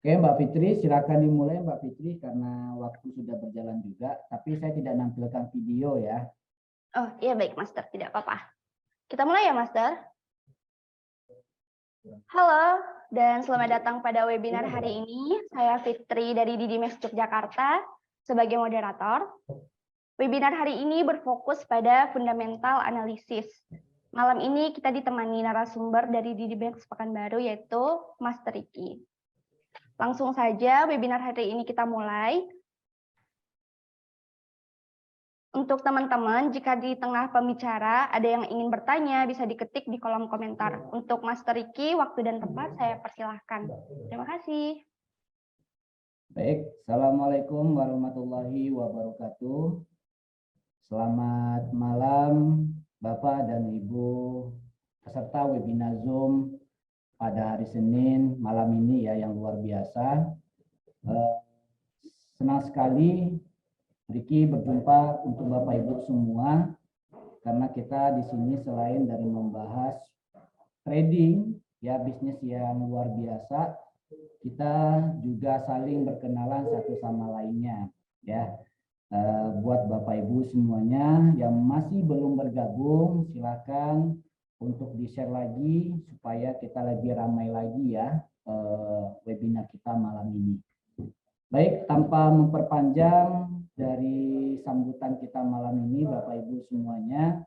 Oke, Mbak Fitri, silakan dimulai Mbak Fitri karena waktu sudah berjalan juga, tapi saya tidak nampilkan video ya. Oh iya baik Master, tidak apa-apa. Kita mulai ya Master. Halo, dan selamat datang pada webinar hari ini. Saya Fitri dari Didimex Yogyakarta sebagai moderator. Webinar hari ini berfokus pada fundamental analisis. Malam ini kita ditemani narasumber dari Didimex Pekanbaru yaitu Master Riki. Langsung saja webinar hari ini kita mulai. Untuk teman-teman, jika di tengah pembicara ada yang ingin bertanya, bisa diketik di kolom komentar. Untuk Master Riki, waktu dan tempat saya persilahkan. Terima kasih. Baik, Assalamualaikum warahmatullahi wabarakatuh. Selamat malam Bapak dan Ibu peserta webinar Zoom pada hari Senin malam ini ya, yang luar biasa. Senang sekali Riki berjumpa untuk Bapak Ibu semua, karena kita di sini selain dari membahas trading ya, bisnis yang luar biasa, kita juga saling berkenalan satu sama lainnya ya. Buat Bapak Ibu semuanya yang masih belum bergabung, silakan untuk di-share lagi supaya kita lebih ramai lagi ya webinar kita malam ini. Baik, tanpa memperpanjang dari sambutan kita malam ini Bapak Ibu semuanya,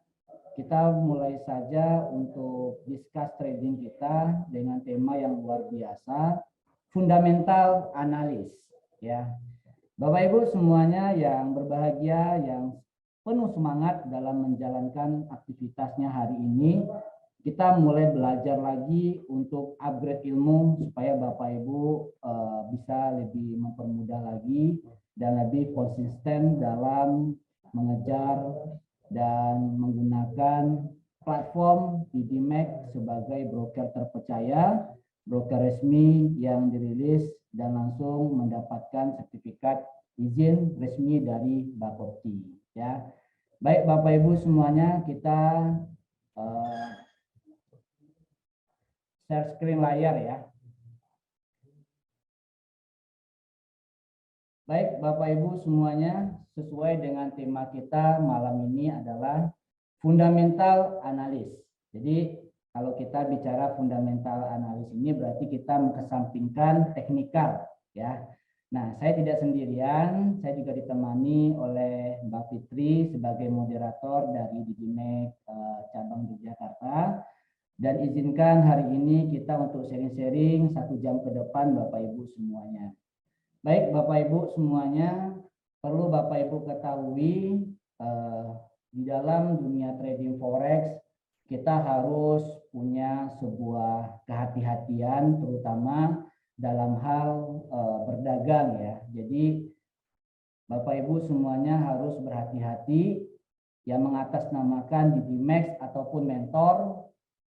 kita mulai saja untuk discuss trading kita dengan tema yang luar biasa, fundamental analis ya. Bapak Ibu semuanya yang berbahagia, yang penuh semangat dalam menjalankan aktivitasnya hari ini, kita mulai belajar lagi untuk upgrade ilmu supaya Bapak Ibu bisa lebih mempermudah lagi dan lebih konsisten dalam mengejar dan menggunakan platform Didimex sebagai broker terpercaya, broker resmi yang dirilis dan langsung mendapatkan sertifikat izin resmi dari Bapepti ya. Baik Bapak Ibu semuanya, kita share screen layar ya. Baik Bapak Ibu semuanya, sesuai dengan tema kita malam ini adalah fundamental analis. Jadi kalau kita bicara fundamental analis ini berarti kita mengesampingkan teknikal ya. Nah, saya tidak sendirian, saya juga ditemani oleh Mbak Fitri sebagai moderator dari Didimex cabang Yogyakarta. Dan izinkan hari ini kita untuk sharing-sharing 1 jam ke depan Bapak Ibu semuanya. Baik Bapak Ibu semuanya, perlu Bapak Ibu ketahui di dalam dunia trading forex kita harus punya sebuah kehati-hatian terutama dalam hal berdagang ya. Jadi Bapak Ibu semuanya harus berhati-hati yang mengatasnamakan Didimex ataupun mentor,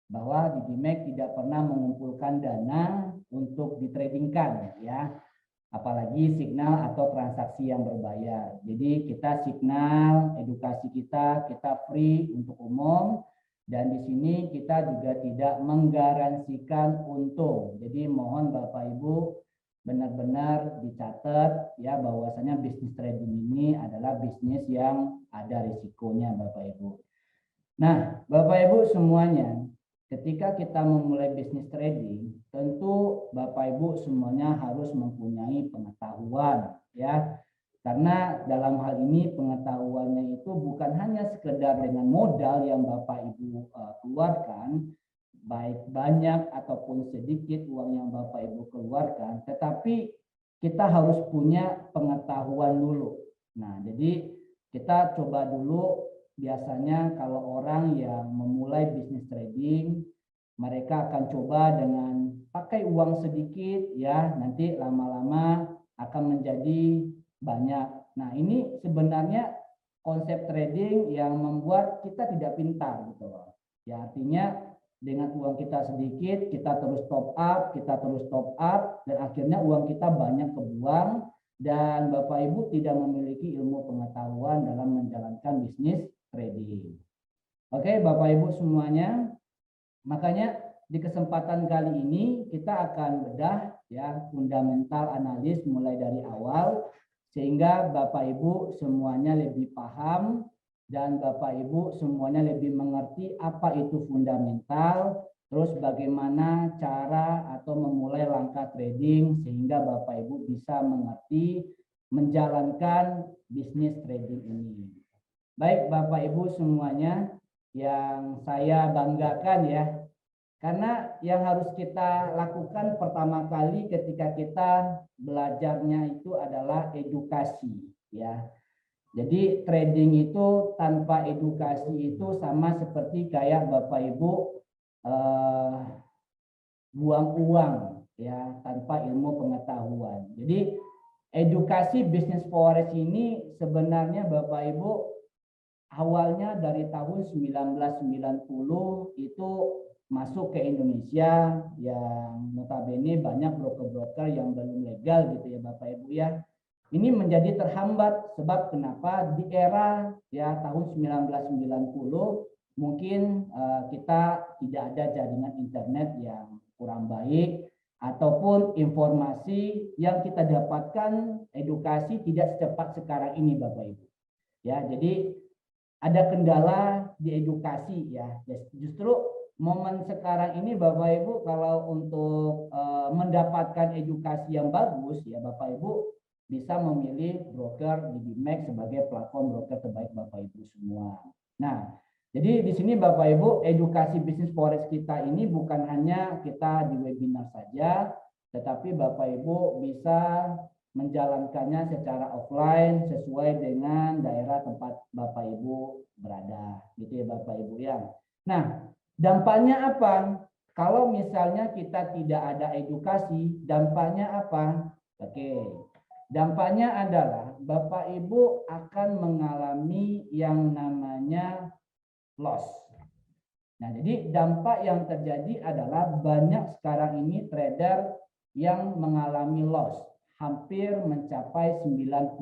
bahwa Didimex tidak pernah mengumpulkan dana untuk ditradingkan ya, apalagi signal atau transaksi yang berbayar. Jadi kita signal, edukasi kita free untuk umum, dan di sini kita juga tidak menggaransikan untung. Jadi mohon Bapak Ibu benar-benar dicatat ya, bahwasanya bisnis trading ini adalah bisnis yang ada risikonya Bapak Ibu. Nah Bapak Ibu semuanya, ketika kita memulai bisnis trading, tentu Bapak Ibu semuanya harus mempunyai pengetahuan ya. Karena dalam hal ini pengetahuannya itu bukan hanya sekedar dengan modal yang Bapak Ibu keluarkan, baik banyak ataupun sedikit uang yang Bapak Ibu keluarkan, tetapi kita harus punya pengetahuan dulu. Nah, jadi kita coba dulu. Biasanya kalau orang yang memulai bisnis trading, mereka akan coba dengan pakai uang sedikit ya, nanti lama-lama akan menjadi banyak. Nah, ini sebenarnya konsep trading yang membuat kita tidak pintar gitu loh. Ya, artinya dengan uang kita sedikit, kita terus top up, dan akhirnya uang kita banyak kebuang, dan Bapak Ibu tidak memiliki ilmu pengetahuan dalam menjalankan bisnis trading. Oke, Bapak Ibu semuanya, makanya di kesempatan kali ini kita akan bedah ya, fundamental analis mulai dari awal sehingga Bapak Ibu semuanya lebih paham dan Bapak Ibu semuanya lebih mengerti apa itu fundamental, terus bagaimana cara atau memulai langkah trading sehingga Bapak Ibu bisa mengerti menjalankan bisnis trading ini. Baik Bapak Ibu semuanya, yang saya banggakan ya, karena yang harus kita lakukan pertama kali ketika kita belajarnya itu adalah edukasi ya. Jadi trading itu tanpa edukasi itu sama seperti kayak Bapak Ibu buang uang ya tanpa ilmu pengetahuan. Jadi edukasi bisnis forex ini sebenarnya Bapak Ibu awalnya dari tahun 1990 itu masuk ke Indonesia yang notabene banyak broker-broker yang belum legal gitu ya Bapak Ibu ya. Ini menjadi terhambat sebab kenapa di era ya tahun 1990 mungkin kita tidak ada jaringan internet yang kurang baik ataupun informasi yang kita dapatkan edukasi tidak secepat sekarang ini Bapak Ibu. Ya, jadi ada kendala di edukasi ya. Justru momen sekarang ini Bapak Ibu kalau untuk mendapatkan edukasi yang bagus ya Bapak Ibu bisa memilih broker DidiMax sebagai platform broker terbaik Bapak Ibu semua. Nah, jadi di sini Bapak Ibu edukasi bisnis forex kita ini bukan hanya kita di webinar saja, tetapi Bapak Ibu bisa menjalankannya secara offline sesuai dengan daerah tempat Bapak Ibu berada, gitu ya Bapak Ibu ya. Nah, dampaknya apa? Kalau misalnya kita tidak ada edukasi, dampaknya apa? Oke, dampaknya adalah Bapak Ibu akan mengalami yang namanya loss. Nah, jadi dampak yang terjadi adalah banyak sekarang ini trader yang mengalami loss, hampir mencapai 90%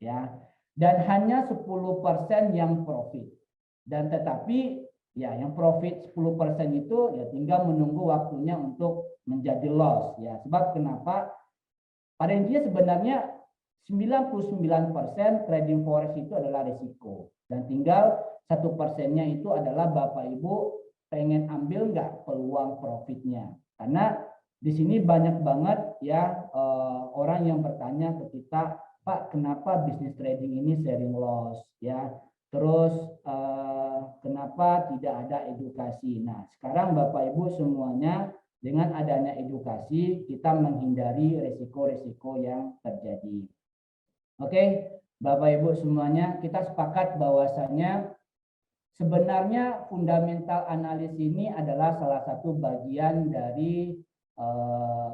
ya. Dan hanya 10% yang profit. Dan tetapi ya yang profit 10% itu ya tinggal menunggu waktunya untuk menjadi loss ya. Sebab kenapa? Pada intinya sebenarnya 99% trading forex itu adalah risiko dan tinggal 1%-nya itu adalah Bapak Ibu pengen ambil nggak peluang profitnya. Karena di sini banyak banget ya orang yang bertanya ke kita, Pak, kenapa bisnis trading ini sering loss ya? Terus kenapa tidak ada edukasi? Nah, sekarang Bapak Ibu semuanya dengan adanya edukasi kita menghindari risiko-risiko yang terjadi. Oke, Bapak Ibu semuanya, kita sepakat bahwasanya sebenarnya fundamental analis ini adalah salah satu bagian dari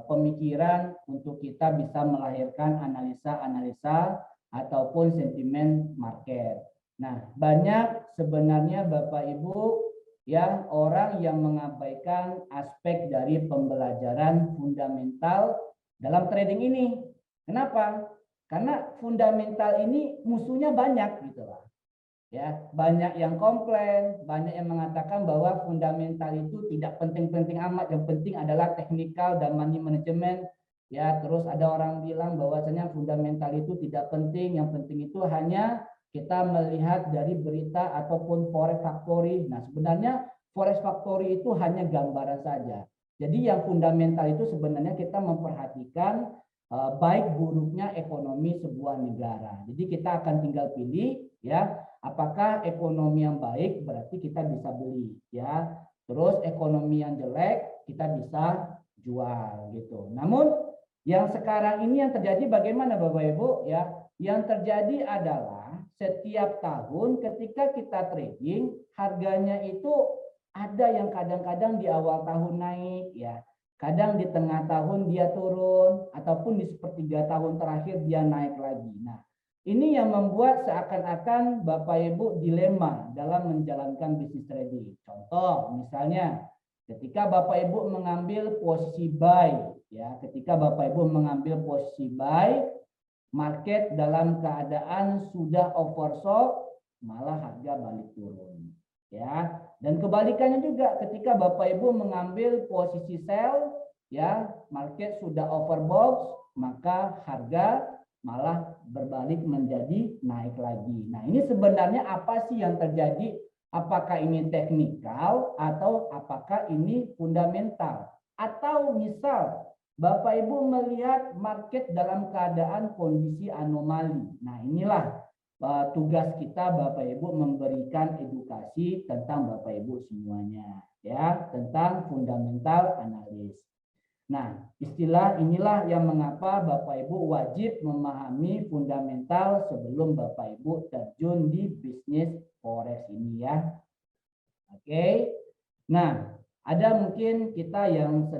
pemikiran untuk kita bisa melahirkan analisa-analisa ataupun sentimen market. Nah, banyak sebenarnya Bapak Ibu ya orang yang mengabaikan aspek dari pembelajaran fundamental dalam trading ini. Kenapa? Karena fundamental ini musuhnya banyak gitu lah. Ya, banyak yang komplain, banyak yang mengatakan bahwa fundamental itu tidak penting-penting amat, yang penting adalah teknikal dan money management. Ya, terus ada orang bilang bahwasanya fundamental itu tidak penting, yang penting itu hanya kita melihat dari berita ataupun forex factory. Nah, sebenarnya forex factory itu hanya gambaran saja. Jadi yang fundamental itu sebenarnya kita memperhatikan baik buruknya ekonomi sebuah negara. Jadi kita akan tinggal pilih ya, apakah ekonomi yang baik berarti kita bisa beli ya. Terus ekonomi yang jelek kita bisa jual gitu. Namun yang sekarang ini yang terjadi bagaimana Bapak Ibu ya? Yang terjadi adalah setiap tahun ketika kita trading harganya itu ada yang kadang-kadang di awal tahun naik ya. Kadang di tengah tahun dia turun, ataupun di sepertiga tahun terakhir dia naik lagi. Nah, ini yang membuat seakan-akan Bapak Ibu dilema dalam menjalankan bisnis trading. Contoh, misalnya ketika Bapak Ibu mengambil posisi buy, ya, ketika Bapak Ibu mengambil posisi buy, market dalam keadaan sudah oversold, malah harga balik turun. Ya, dan kebalikannya juga ketika Bapak Ibu mengambil posisi sell ya, market sudah overbought, maka harga malah berbalik menjadi naik lagi. Nah, ini sebenarnya apa sih yang terjadi? Apakah ini teknikal atau apakah ini fundamental? Atau misal Bapak Ibu melihat market dalam keadaan kondisi anomali. Nah, inilah tugas kita Bapak Ibu memberikan edukasi tentang Bapak Ibu semuanya, ya, tentang fundamental analis. Nah, istilah inilah yang mengapa Bapak Ibu wajib memahami fundamental sebelum Bapak Ibu terjun di bisnis forex ini, ya. Oke. Nah, ada mungkin kita yang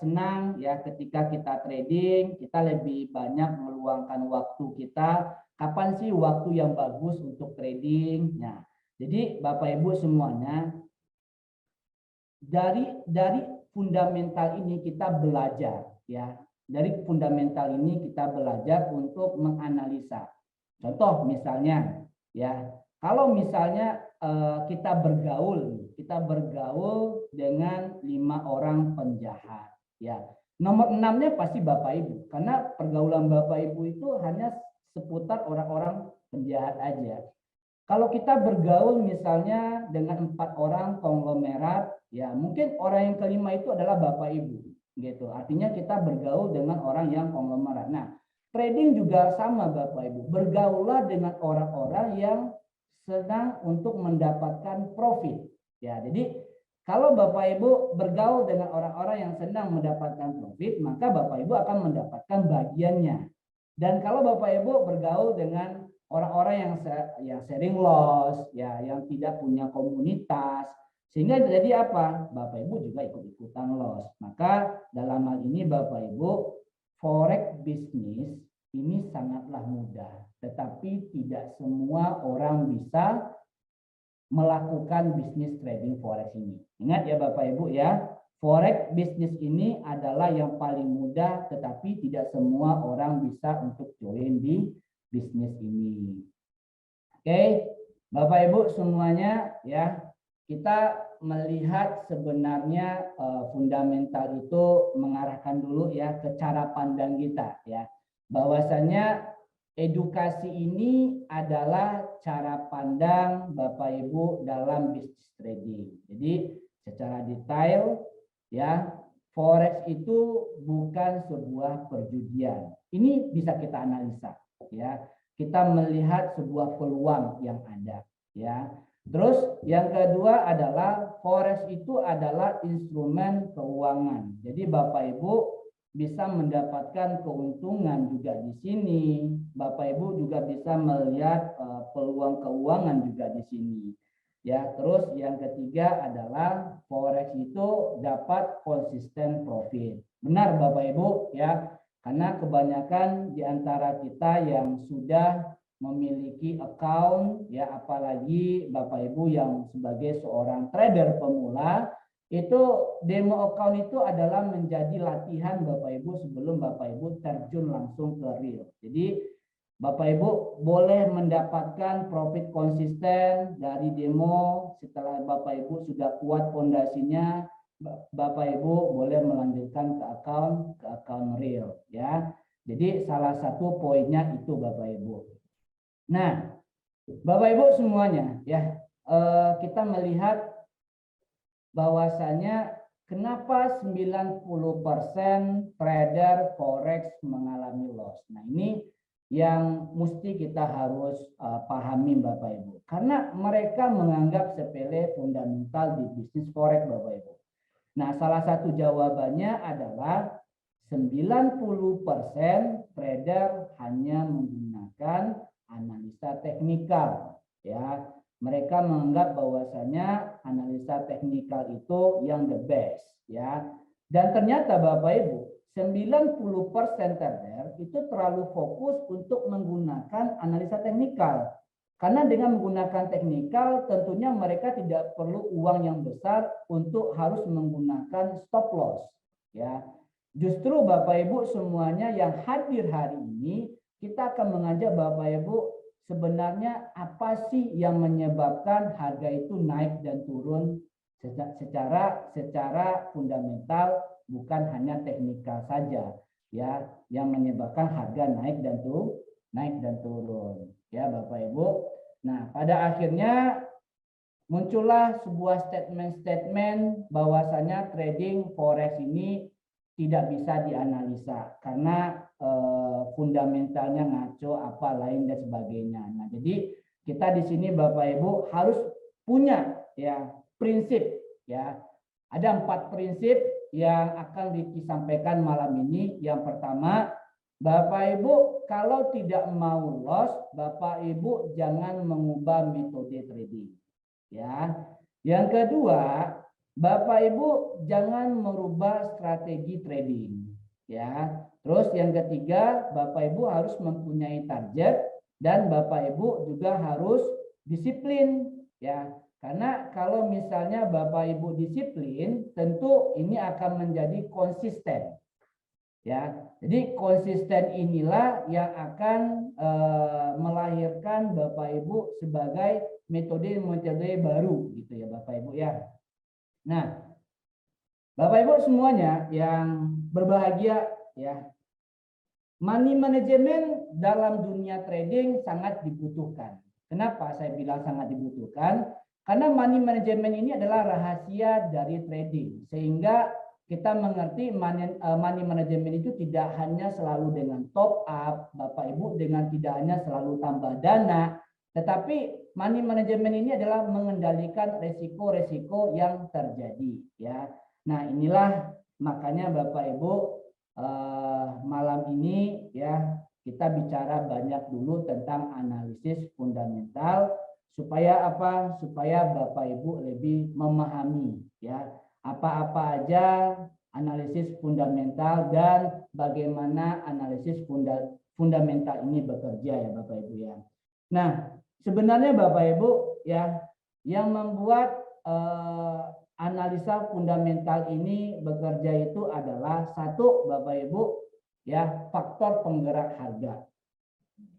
senang ya ketika kita trading, kita lebih banyak meluangkan waktu kita. Kapan sih waktu yang bagus untuk trading? Nah, jadi Bapak Ibu semuanya dari fundamental ini kita belajar, ya. Dari fundamental ini kita belajar untuk menganalisa. Contoh misalnya, ya, kalau misalnya kita bergaul dengan 5 orang penjahat, ya. Nomor 6-nya pasti Bapak Ibu, karena pergaulan Bapak Ibu itu hanya seputar orang-orang penjahat aja. Kalau kita bergaul misalnya dengan 4 orang konglomerat, ya mungkin orang yang kelima itu adalah Bapak Ibu, gitu. Artinya kita bergaul dengan orang yang konglomerat. Nah, trading juga sama Bapak Ibu. Bergaullah dengan orang-orang yang sedang untuk mendapatkan profit. Ya, jadi kalau Bapak Ibu bergaul dengan orang-orang yang sedang mendapatkan profit, maka Bapak Ibu akan mendapatkan bagiannya. Dan kalau Bapak Ibu bergaul dengan orang-orang yang sering loss, ya, yang tidak punya komunitas, sehingga jadi apa? Bapak Ibu juga ikut-ikutan loss. Maka dalam hal ini Bapak Ibu, forex bisnis ini sangatlah mudah, tetapi tidak semua orang bisa melakukan bisnis trading forex ini. Ingat ya Bapak Ibu ya, forex bisnis ini adalah yang paling mudah, tetapi tidak semua orang bisa untuk join di bisnis ini. Oke, Bapak Ibu semuanya ya, kita melihat sebenarnya fundamental itu mengarahkan dulu ya ke cara pandang kita ya. Bahwasanya edukasi ini adalah cara pandang Bapak Ibu dalam bisnis trading. Jadi secara detail ya, forex itu bukan sebuah perjudian. Ini bisa kita analisa ya. Kita melihat sebuah peluang yang ada ya. Terus yang kedua adalah forex itu adalah instrumen keuangan. Jadi Bapak Ibu bisa mendapatkan keuntungan juga di sini. Bapak Ibu juga bisa melihat peluang keuangan juga di sini. Ya, terus yang ketiga adalah forex itu dapat konsisten profit. Benar Bapak Ibu ya, karena kebanyakan di antara kita yang sudah memiliki account ya, apalagi Bapak Ibu yang sebagai seorang trader pemula, itu demo account itu adalah menjadi latihan Bapak Ibu sebelum Bapak Ibu terjun langsung ke real. Jadi Bapak Ibu boleh mendapatkan profit konsisten dari demo. Setelah Bapak Ibu sudah kuat fondasinya, Bapak Ibu boleh melanjutkan ke account real ya. Jadi salah satu poinnya itu Bapak Ibu. Nah, Bapak Ibu semuanya ya, kita melihat bahwasanya kenapa 90% trader forex mengalami loss. Nah, ini yang mesti kita harus pahami Bapak Ibu. Karena mereka menganggap sepele fundamental di bisnis forex Bapak Ibu. Nah, salah satu jawabannya adalah 90% trader hanya menggunakan analisa teknikal ya. Mereka menganggap bahwasanya analisa teknikal itu yang the best ya. Dan ternyata Bapak Ibu, 90% trader itu terlalu fokus untuk menggunakan analisa teknikal. Karena dengan menggunakan teknikal tentunya mereka tidak perlu uang yang besar untuk harus menggunakan stop loss ya. Justru Bapak Ibu semuanya yang hadir hari ini, kita akan mengajak Bapak Ibu sebenarnya apa sih yang menyebabkan harga itu naik dan turun secara fundamental bukan hanya teknikal saja ya yang menyebabkan harga naik dan turun ya Bapak Ibu. Nah, pada akhirnya muncullah sebuah statement-statement bahwasanya trading forex ini tidak bisa dianalisa karena fundamentalnya ngaco apa lain dan sebagainya. Nah, jadi kita di sini Bapak Ibu harus punya ya prinsip ya. Ada 4 prinsip yang akan disampaikan malam ini. Yang pertama, Bapak Ibu kalau tidak mau loss, Bapak Ibu jangan mengubah metode trading. Ya. Yang kedua, Bapak Ibu jangan merubah strategi trading. Ya. Terus yang ketiga, Bapak Ibu harus mempunyai target dan Bapak Ibu juga harus disiplin ya. Karena kalau misalnya Bapak Ibu disiplin, tentu ini akan menjadi konsisten. Ya, jadi konsisten inilah yang akan melahirkan Bapak Ibu sebagai metode-metode baru gitu ya Bapak Ibu ya. Nah, Bapak Ibu semuanya yang berbahagia ya. Money management dalam dunia trading sangat dibutuhkan. Kenapa saya bilang sangat dibutuhkan? Karena money management ini adalah rahasia dari trading. Sehingga kita mengerti money management itu tidak hanya selalu dengan top up, Bapak Ibu, dengan tidak hanya selalu tambah dana, tetapi money management ini adalah mengendalikan resiko-resiko yang terjadi. Ya, nah inilah makanya Bapak Ibu malam ini ya kita bicara banyak dulu tentang analisis fundamental supaya apa? Supaya Bapak Ibu lebih memahami ya apa-apa aja analisis fundamental dan bagaimana analisis fundamental ini bekerja ya Bapak Ibu ya. Nah, sebenarnya Bapak Ibu ya yang membuat analisa fundamental ini bekerja itu adalah satu Bapak Ibu ya faktor penggerak harga.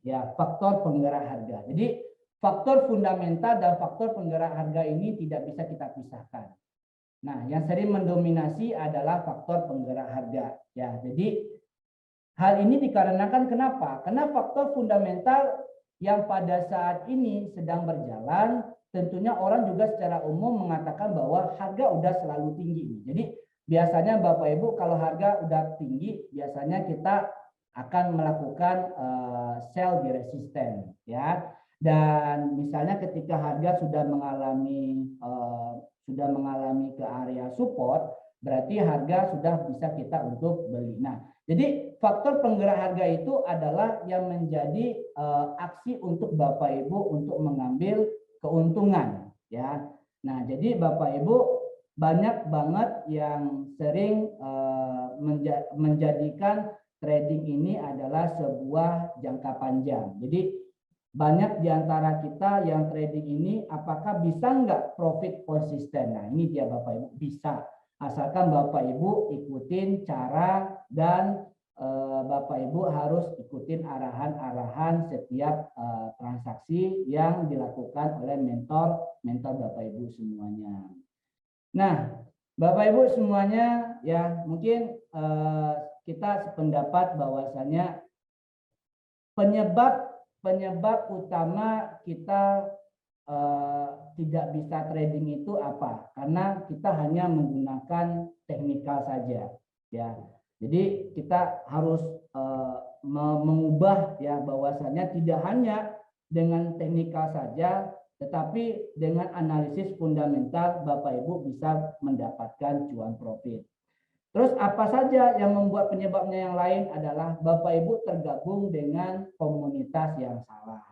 Ya, faktor penggerak harga. Jadi faktor fundamental dan faktor penggerak harga ini tidak bisa kita pisahkan. Nah, yang sering mendominasi adalah faktor penggerak harga. Ya, jadi hal ini dikarenakan kenapa? Karena faktor fundamental yang pada saat ini sedang berjalan, tentunya orang juga secara umum mengatakan bahwa harga udah selalu tinggi. Jadi biasanya Bapak Ibu kalau harga udah tinggi, biasanya kita akan melakukan sell di resisten, ya. Dan misalnya ketika harga sudah mengalami ke area support, berarti harga sudah bisa kita untuk beli. Nah, jadi faktor penggerak harga itu adalah yang menjadi aksi untuk Bapak Ibu untuk mengambil keuntungan, ya. Nah, jadi Bapak Ibu banyak banget yang sering menjadikan trading ini adalah sebuah jangka panjang. Jadi banyak di antara kita yang trading ini apakah bisa nggak profit konsisten? Nah, ini dia Bapak Ibu, bisa. Asalkan Bapak Ibu ikutin cara dan Bapak Ibu harus ikutin arahan-arahan setiap transaksi yang dilakukan oleh mentor Bapak Ibu semuanya. Nah, Bapak Ibu semuanya ya mungkin kita sependapat bahwasanya penyebab utama kita tidak bisa trading itu apa? Karena kita hanya menggunakan teknikal saja, ya. Jadi kita harus mengubah ya bahwasanya tidak hanya dengan teknikal saja, tetapi dengan analisis fundamental Bapak Ibu bisa mendapatkan cuan profit. Terus apa saja yang membuat penyebabnya yang lain adalah Bapak Ibu tergabung dengan komunitas yang salah.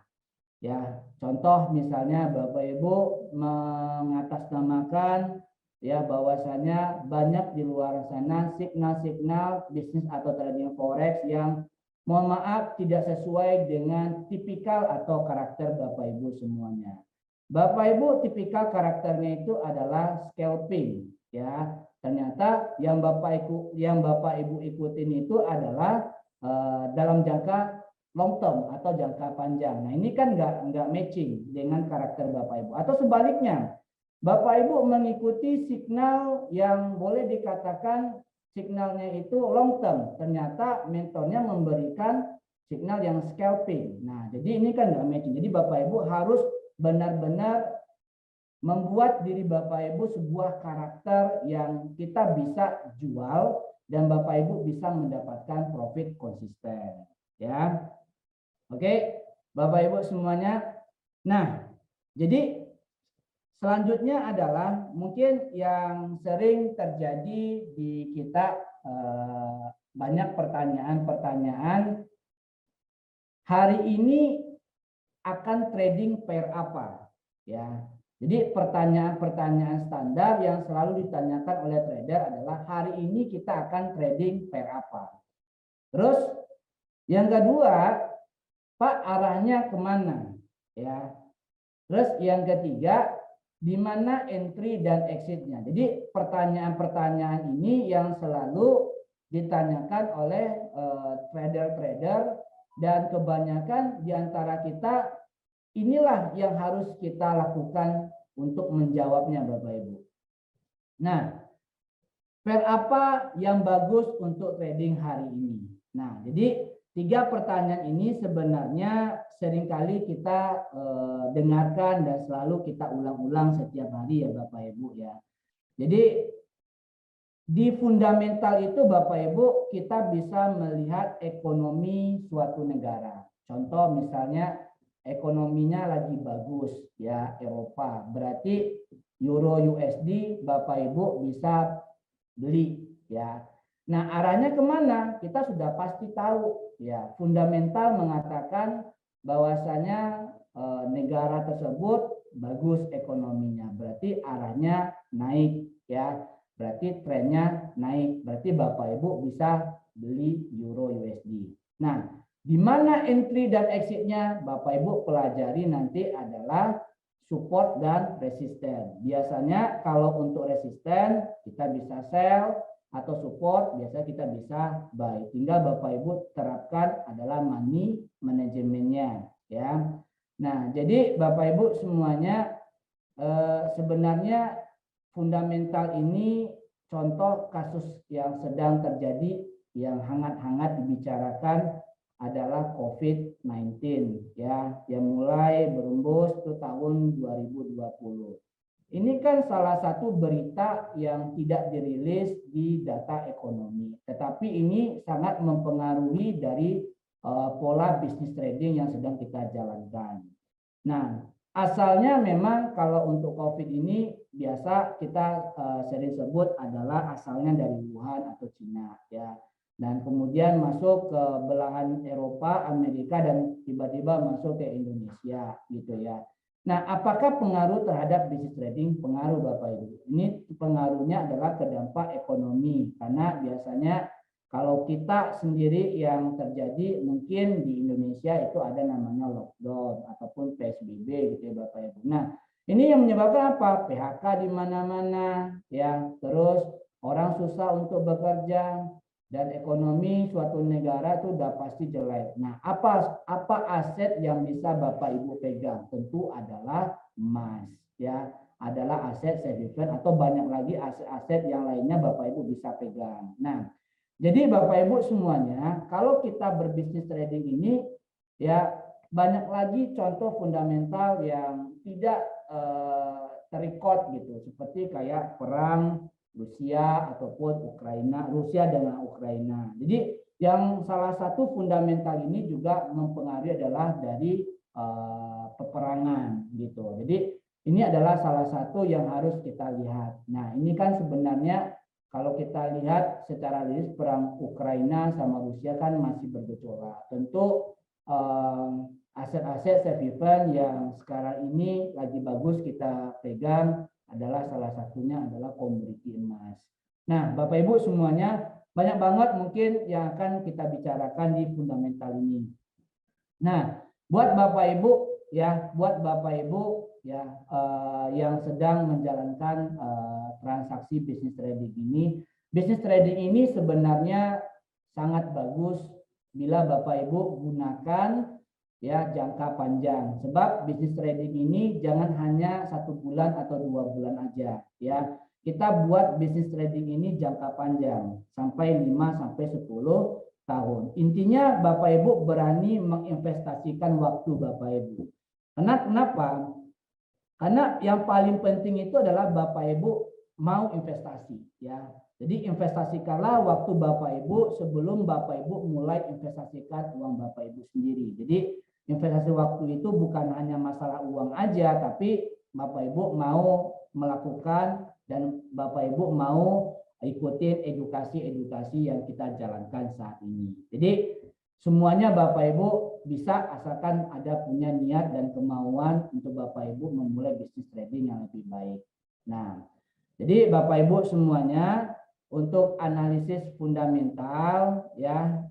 Ya, contoh misalnya Bapak Ibu mengatasnamakan ya bahwasanya banyak di luar sana signal-signal bisnis atau trading forex yang mohon maaf tidak sesuai dengan tipikal atau karakter Bapak Ibu semuanya. Bapak Ibu tipikal karakternya itu adalah scalping ya. Ternyata yang Bapak Ibu ikutin itu adalah dalam jangka long term atau jangka panjang. Nah, ini kan nggak matching dengan karakter Bapak Ibu. Atau sebaliknya, Bapak Ibu mengikuti signal yang boleh dikatakan signalnya itu long term, ternyata mentornya memberikan signal yang scalping. Nah, jadi ini kan nggak matching. Jadi Bapak Ibu harus benar-benar membuat diri Bapak Ibu sebuah karakter yang kita bisa jual dan Bapak Ibu bisa mendapatkan profit konsisten. Ya, oke, Bapak Ibu semuanya. Nah, jadi selanjutnya adalah mungkin yang sering terjadi di kita banyak pertanyaan-pertanyaan. Hari ini akan trading pair apa? Ya. Jadi pertanyaan-pertanyaan standar yang selalu ditanyakan oleh trader adalah hari ini kita akan trading pair apa? Terus yang kedua, Pak, arahnya kemana? Ya. Terus yang ketiga, di mana entry dan exitnya? Jadi pertanyaan-pertanyaan ini yang selalu ditanyakan oleh trader-trader dan kebanyakan di antara kita inilah yang harus kita lakukan untuk menjawabnya, Bapak Ibu. Nah, pair apa yang bagus untuk trading hari ini? Nah, jadi 3 pertanyaan ini sebenarnya seringkali kita dengarkan dan selalu kita ulang-ulang setiap hari ya Bapak Ibu ya. Jadi di fundamental itu Bapak Ibu kita bisa melihat ekonomi suatu negara. Contoh misalnya ekonominya lagi bagus ya Eropa, berarti Euro USD Bapak Ibu bisa beli ya. Nah, arahnya kemana? Kita sudah pasti tahu ya. Fundamental mengatakan bahwasanya negara tersebut bagus ekonominya, berarti arahnya naik ya. Berarti trennya naik. Berarti Bapak Ibu bisa beli Euro USD. Nah, di mana entry dan exitnya Bapak Ibu pelajari nanti adalah support dan resisten. Biasanya kalau untuk resisten kita bisa sell atau support biasanya kita bisa buy. Tinggal Bapak Ibu terapkan adalah money manajemennya ya. Nah, jadi Bapak Ibu semuanya sebenarnya fundamental ini contoh kasus yang sedang terjadi yang hangat-hangat dibicarakan adalah COVID-19 ya, yang mulai berembus ke tahun 2020. Ini kan salah satu berita yang tidak dirilis di data ekonomi, tetapi ini sangat mempengaruhi dari pola bisnis trading yang sedang kita jalankan. Nah, asalnya memang kalau untuk COVID ini biasa kita sering sebut adalah asalnya dari Wuhan atau Cina ya. Dan kemudian masuk ke belahan Eropa, Amerika, dan tiba-tiba masuk ke Indonesia gitu ya. Nah, apakah pengaruh terhadap bisnis trading? Pengaruh Bapak Ibu. Ini pengaruhnya adalah ke dampak ekonomi. Karena biasanya kalau kita sendiri yang terjadi mungkin di Indonesia itu ada namanya lockdown ataupun PSBB gitu ya Bapak Ibu. Nah, ini yang menyebabkan apa? PHK di mana-mana ya. Terus orang susah untuk bekerja. Dan ekonomi suatu negara itu udah pasti jelek. Nah, apa aset yang bisa Bapak Ibu pegang? Tentu adalah emas, ya. Adalah aset safe haven atau banyak lagi aset-aset yang lainnya Bapak Ibu bisa pegang. Nah, jadi Bapak Ibu semuanya, kalau kita berbisnis trading ini, ya banyak lagi contoh fundamental yang tidak terrecord gitu, seperti kayak perang Rusia ataupun Ukraina, Rusia dengan Ukraina. Jadi yang salah satu fundamental ini juga mempengaruhi adalah dari peperangan gitu. Jadi ini adalah salah satu yang harus kita lihat. Nah, ini kan sebenarnya kalau kita lihat secara rilis perang Ukraina sama Rusia kan masih bergejolak. Tentu aset-aset safe haven yang sekarang ini lagi bagus kita pegang adalah salah satunya adalah komoditi emas. Nah, Bapak Ibu semuanya banyak banget mungkin yang akan kita bicarakan di fundamental ini. Nah, buat Bapak Ibu ya, yang sedang menjalankan transaksi bisnis trading ini, bisnis trading ini sebenarnya sangat bagus bila Bapak Ibu gunakan ya jangka panjang, sebab bisnis trading ini jangan hanya 1 bulan atau 2 bulan aja ya. kita buat bisnis trading ini jangka panjang sampai 5 sampai 10 tahun. Intinya Bapak Ibu berani menginvestasikan waktu Bapak Ibu. Kenapa? Karena yang paling penting itu adalah Bapak Ibu mau investasi, ya. Jadi investasikanlah waktu Bapak Ibu sebelum Bapak Ibu mulai investasikan uang Bapak Ibu sendiri. Jadi investasi waktu itu bukan hanya masalah uang aja, tapi Bapak Ibu mau melakukan dan Bapak Ibu mau ikutin edukasi-edukasi yang kita jalankan saat ini. Jadi semuanya Bapak Ibu bisa asalkan ada punya niat dan kemauan untuk Bapak Ibu memulai bisnis trading yang lebih baik. Nah, jadi Bapak Ibu semuanya untuk analisis fundamental ya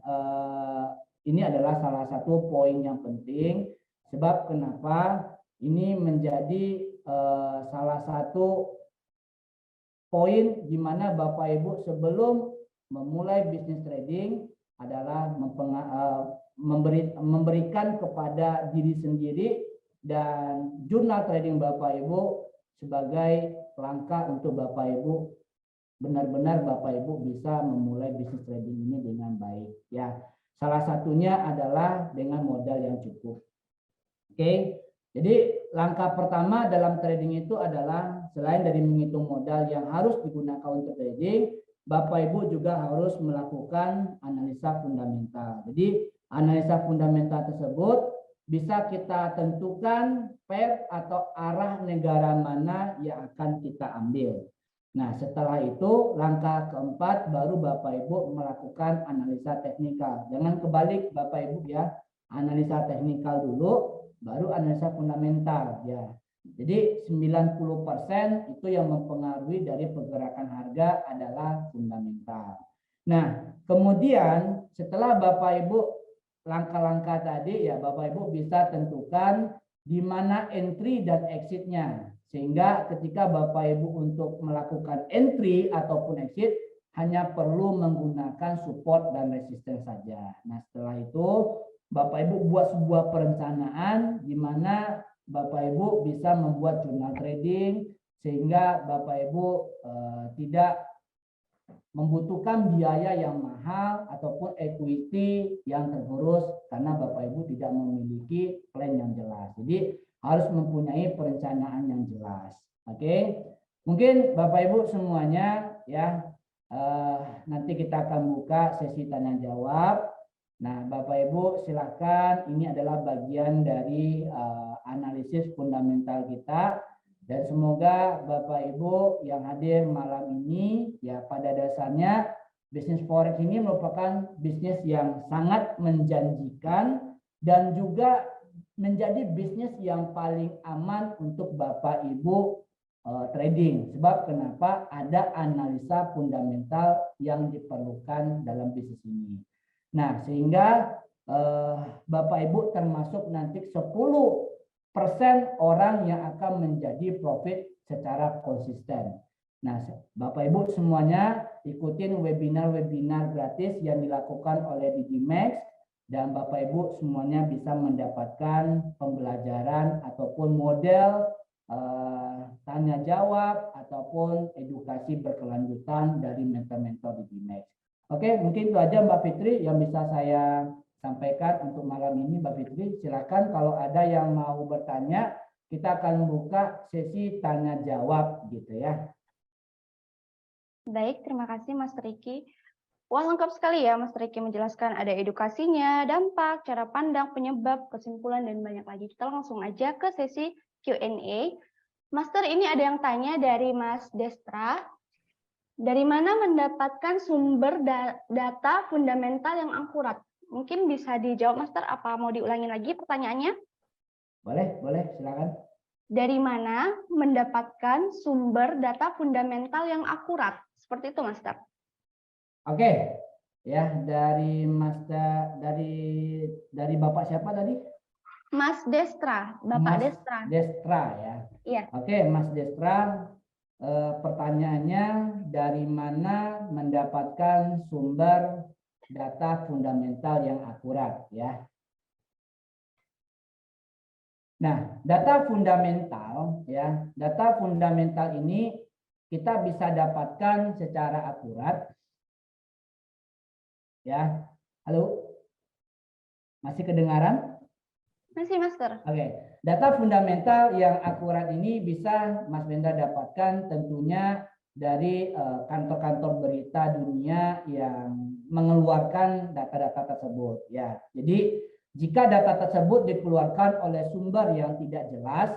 ini adalah salah satu poin yang penting sebab kenapa ini menjadi salah satu poin di mana Bapak Ibu sebelum memulai bisnis trading adalah memberikan kepada diri sendiri dan jurnal trading Bapak Ibu sebagai langkah untuk Bapak Ibu benar-benar Bapak Ibu bisa memulai bisnis trading ini dengan baik ya. Salah satunya adalah dengan modal yang cukup. Oke. Jadi langkah pertama dalam trading itu adalah selain dari menghitung modal yang harus digunakan untuk trading, Bapak Ibu juga harus melakukan analisa fundamental. Jadi analisa fundamental tersebut bisa kita tentukan pair atau arah negara mana yang akan kita ambil. Nah, setelah itu langkah keempat baru Bapak Ibu melakukan analisa teknikal. Jangan kebalik Bapak Ibu ya. Analisa teknikal dulu baru analisa fundamental ya. Jadi 90% itu yang mempengaruhi dari pergerakan harga adalah fundamental. Nah, kemudian setelah Bapak Ibu langkah-langkah tadi ya Bapak Ibu bisa tentukan di mana entry dan exitnya. Sehingga ketika Bapak Ibu untuk melakukan entry ataupun exit hanya perlu menggunakan support dan resistance saja. Nah, setelah itu Bapak Ibu buat sebuah perencanaan di mana Bapak Ibu bisa membuat jurnal trading sehingga Bapak Ibu tidak membutuhkan biaya yang mahal ataupun equity yang tergerus karena Bapak Ibu tidak memiliki plan yang jelas. Jadi harus mempunyai perencanaan yang jelas. Oke, mungkin Bapak Ibu semuanya ya nanti kita akan buka sesi tanya jawab. Nah, Bapak Ibu silakan, ini adalah bagian dari analisis fundamental kita dan semoga Bapak Ibu yang hadir malam ini ya pada dasarnya bisnis forex ini merupakan bisnis yang sangat menjanjikan dan juga menjadi bisnis yang paling aman untuk Bapak Ibu trading. Sebab kenapa? Ada analisa fundamental yang diperlukan dalam bisnis ini. Nah, sehingga Bapak Ibu termasuk nanti 10% orang yang akan menjadi profit secara konsisten. Nah, Bapak Ibu semuanya ikutin webinar-webinar gratis yang dilakukan oleh Didimex dan Bapak Ibu semuanya bisa mendapatkan pembelajaran ataupun model tanya jawab ataupun edukasi berkelanjutan dari mentor-mentor Didimex. Oke, mungkin itu aja Mbak Fitri yang bisa saya sampaikan untuk malam ini. Mbak Fitri, silakan kalau ada yang mau bertanya, kita akan buka sesi tanya jawab gitu ya. Baik, terima kasih Mas Riki. Wah, lengkap sekali ya Mas Riki menjelaskan ada edukasinya, dampak, cara pandang, penyebab, kesimpulan, dan banyak lagi. Kita langsung aja ke sesi Q&A. Master, ini ada yang tanya dari Mas Destra. Dari mana mendapatkan sumber data fundamental yang akurat? Mungkin bisa dijawab Master, apa mau diulangi lagi pertanyaannya? Boleh, silakan. Dari mana mendapatkan sumber data fundamental yang akurat? Seperti itu Master. Oke, ya dari dari Bapak siapa tadi? Mas Destra, Bapak Destra. Destra ya. Iya. Oke, Mas Destra, pertanyaannya dari mana mendapatkan sumber data fundamental yang akurat ya. Nah, data fundamental ya, data fundamental ini kita bisa dapatkan secara akurat. Ya, halo, masih kedengaran? Masih, Master. Oke, data fundamental yang akurat ini bisa Mas Benda dapatkan tentunya dari kantor-kantor berita dunia yang mengeluarkan data-data tersebut. Ya, jadi jika data tersebut dikeluarkan oleh sumber yang tidak jelas,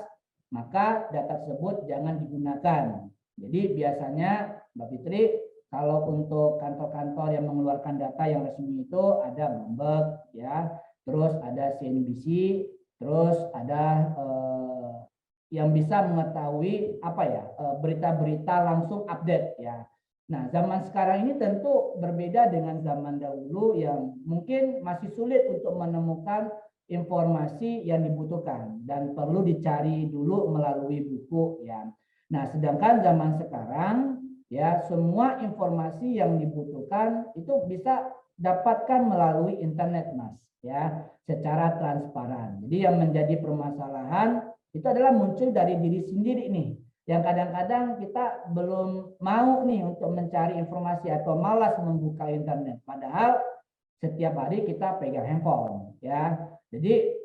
maka data tersebut jangan digunakan. Jadi biasanya Mbak Fitri, kalau untuk kantor-kantor yang mengeluarkan data yang resmi itu ada Bloomberg, ya, terus ada CNBC, terus ada yang bisa mengetahui apa ya, berita-berita langsung update ya. Nah, zaman sekarang ini tentu berbeda dengan zaman dahulu yang mungkin masih sulit untuk menemukan informasi yang dibutuhkan dan perlu dicari dulu melalui buku ya. Nah, sedangkan zaman sekarang ya semua informasi yang dibutuhkan itu bisa dapatkan melalui internet, Mas, ya, secara transparan. Jadi yang menjadi permasalahan itu adalah muncul dari diri sendiri nih. Yang kadang-kadang kita belum mau nih untuk mencari informasi atau malas membuka internet. Padahal setiap hari kita pegang handphone, ya. Jadi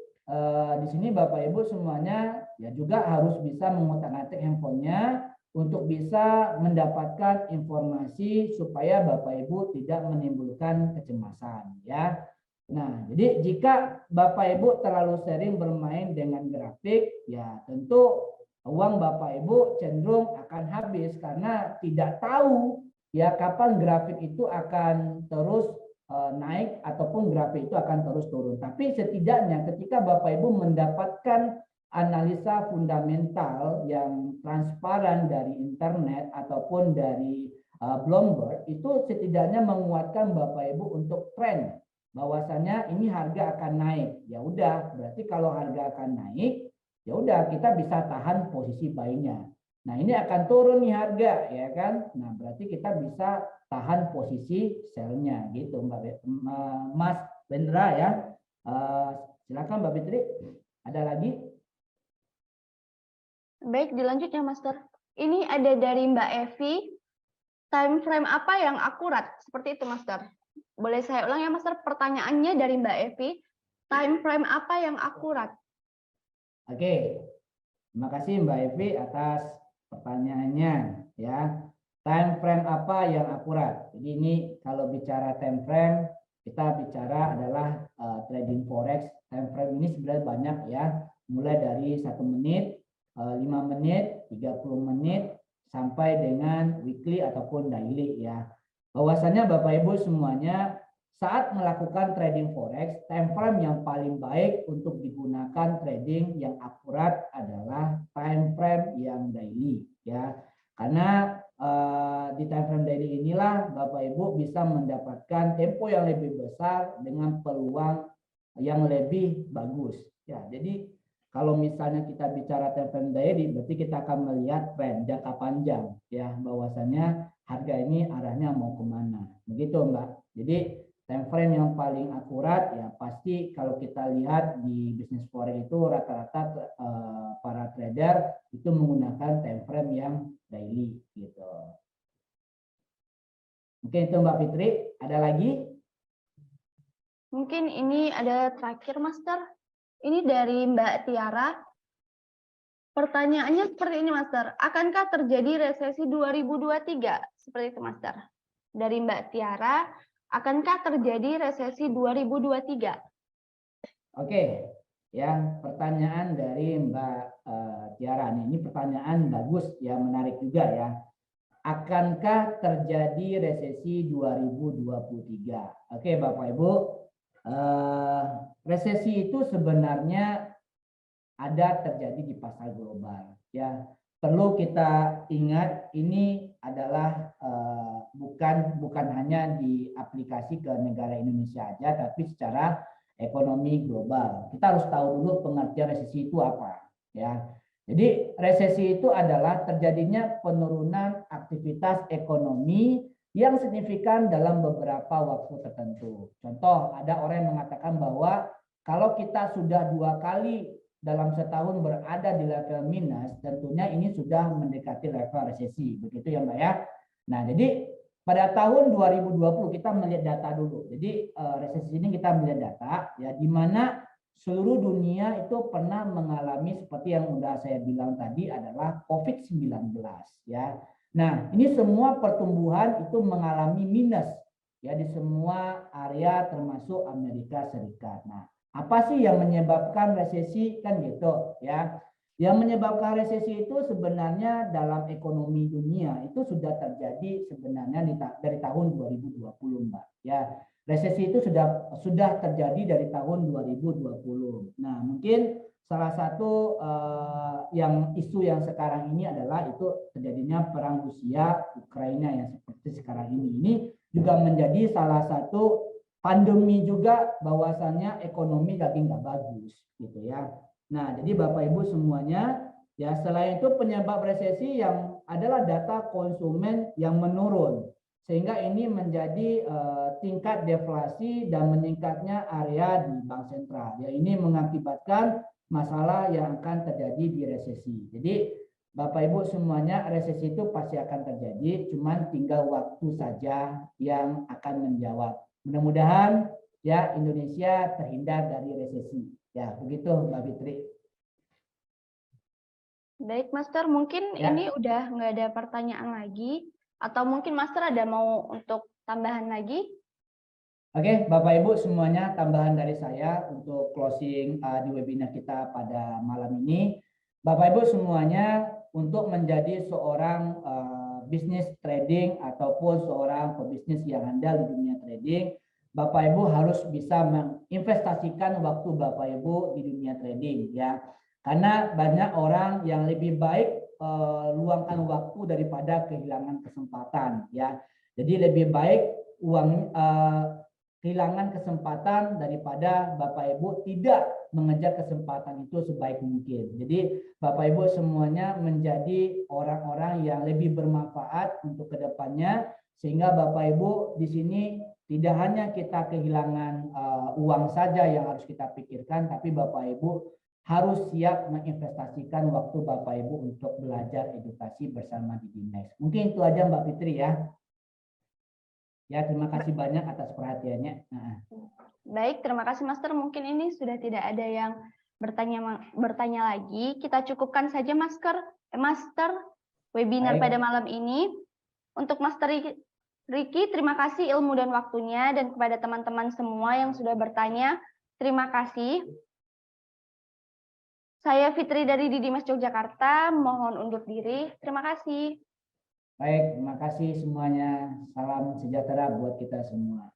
di sini Bapak Ibu semuanya ya juga harus bisa mengutak-atik handphonenya untuk bisa mendapatkan informasi supaya Bapak Ibu tidak menimbulkan kecemasan, ya. Nah, jadi jika Bapak Ibu terlalu sering bermain dengan grafik, ya tentu uang Bapak Ibu cenderung akan habis karena tidak tahu ya kapan grafik itu akan terus naik ataupun grafik itu akan terus turun. Tapi setidaknya ketika Bapak Ibu mendapatkan analisa fundamental yang transparan dari internet ataupun dari Bloomberg, itu setidaknya menguatkan Bapak Ibu untuk tren bahwasanya ini harga akan naik. Ya udah, berarti kalau harga akan naik, ya udah kita bisa tahan posisi buy-nya. Nah, ini akan turun nih harga, ya kan? Nah, berarti kita bisa tahan posisi sell-nya gitu, Mas Bendra ya. Silakan Mbak Fitri. Ada lagi? Baik, dilanjut ya, Master. Ini ada dari Mbak Evi. Time frame apa yang akurat? Seperti itu, Master. Boleh saya ulang ya, Master? Pertanyaannya dari Mbak Evi. Time frame apa yang akurat? Oke. Terima kasih Mbak Evi atas pertanyaannya ya. Time frame apa yang akurat? Jadi ini kalau bicara time frame, kita bicara adalah trading forex. Time frame ini sebenarnya banyak ya, mulai dari 1 menit, 5 menit, 30 menit, sampai dengan weekly ataupun daily ya. Bahwasanya Bapak Ibu semuanya saat melakukan trading forex, time frame yang paling baik untuk digunakan trading yang akurat adalah time frame yang daily ya. Karena di time frame daily inilah Bapak Ibu bisa mendapatkan tempo yang lebih besar dengan peluang yang lebih bagus ya. Jadi kalau misalnya kita bicara time frame daily, berarti kita akan melihat tren jangka panjang ya, bahwasannya harga ini arahnya mau kemana, begitu Mbak. Jadi time frame yang paling akurat ya pasti kalau kita lihat di bisnis forex itu rata-rata para trader itu menggunakan time frame yang daily gitu. Mungkin itu Mbak Fitri. Ada lagi? Mungkin ini ada terakhir, Master. Ini dari Mbak Tiara. Pertanyaannya seperti ini, Master. Akankah terjadi resesi 2023? Seperti itu, Master. Dari Mbak Tiara, akankah terjadi resesi 2023? Oke, ya pertanyaan dari Mbak Tiara ini pertanyaan bagus ya, menarik juga ya. Akankah terjadi resesi 2023? Oke, Bapak Ibu, resesi itu sebenarnya ada terjadi di pasar global ya. Perlu kita ingat ini adalah bukan hanya di aplikasi ke negara Indonesia aja, tapi secara ekonomi global. Kita harus tahu dulu pengertian resesi itu apa ya. Jadi resesi itu adalah terjadinya penurunan aktivitas ekonomi yang signifikan dalam beberapa waktu tertentu. Contoh, ada orang yang mengatakan bahwa kalau kita sudah 2 kali dalam setahun berada di level minus, tentunya ini sudah mendekati level resesi. Begitu ya Mbak ya. Nah, jadi pada tahun 2020 kita melihat data dulu. Jadi resesi ini kita melihat data ya, di mana seluruh dunia itu pernah mengalami seperti yang sudah saya bilang tadi adalah COVID-19 ya. Nah, ini semua pertumbuhan itu mengalami minus ya di semua area termasuk Amerika Serikat. Nah, apa sih yang menyebabkan resesi kan gitu ya? Yang menyebabkan resesi itu sebenarnya dalam ekonomi dunia itu sudah terjadi sebenarnya dari tahun 2020, Mbak. Ya, resesi itu sudah terjadi dari tahun 2020. Nah, mungkin salah satu yang isu yang sekarang ini adalah itu terjadinya perang Rusia Ukraina yang seperti sekarang ini. Ini juga menjadi salah satu pandemi juga, bahwasannya ekonomi lagi nggak bagus gitu ya. Nah, jadi Bapak Ibu semuanya ya, selain itu penyebab resesi yang adalah data konsumen yang menurun, sehingga ini menjadi tingkat deflasi dan meningkatnya area di bank sentral. Ya, ini mengakibatkan masalah yang akan terjadi di resesi. Jadi Bapak Ibu semuanya, resesi itu pasti akan terjadi, cuman tinggal waktu saja yang akan menjawab. Mudah-mudahan ya Indonesia terhindar dari resesi. Ya, begitu Mbak Fitri. Baik, Master. Mungkin Ya. ini udah nggak ada pertanyaan lagi. Atau mungkin Master ada mau untuk tambahan lagi? Oke, Bapak Ibu semuanya, tambahan dari saya untuk closing di webinar kita pada malam ini. Bapak Ibu semuanya, untuk menjadi seorang bisnis trading ataupun seorang pebisnis yang andal di dunia trading, Bapak Ibu harus bisa menginvestasikan waktu Bapak Ibu di dunia trading ya. Karena banyak orang yang lebih baik luangkan waktu daripada kehilangan kesempatan ya. Jadi lebih baik kehilangan kesempatan daripada Bapak Ibu tidak mengejar kesempatan itu sebaik mungkin. Jadi Bapak Ibu semuanya menjadi orang-orang yang lebih bermanfaat untuk kedepannya, sehingga Bapak Ibu di sini tidak hanya kita kehilangan uang saja yang harus kita pikirkan, tapi Bapak Ibu harus siap menginvestasikan waktu Bapak Ibu untuk belajar edukasi bersama DidiMax. Mungkin itu aja Mbak Fitri ya. Ya, terima kasih banyak atas perhatiannya. Baik, terima kasih Master. Mungkin ini sudah tidak ada yang bertanya lagi. Kita cukupkan saja Master webinar pada malam ini. Untuk Master Riki, terima kasih ilmu dan waktunya, dan kepada teman-teman semua yang sudah bertanya, terima kasih. Saya Fitri dari DidiMax Yogyakarta, mohon undur diri. Terima kasih. Baik, terima kasih semuanya. Salam sejahtera buat kita semua.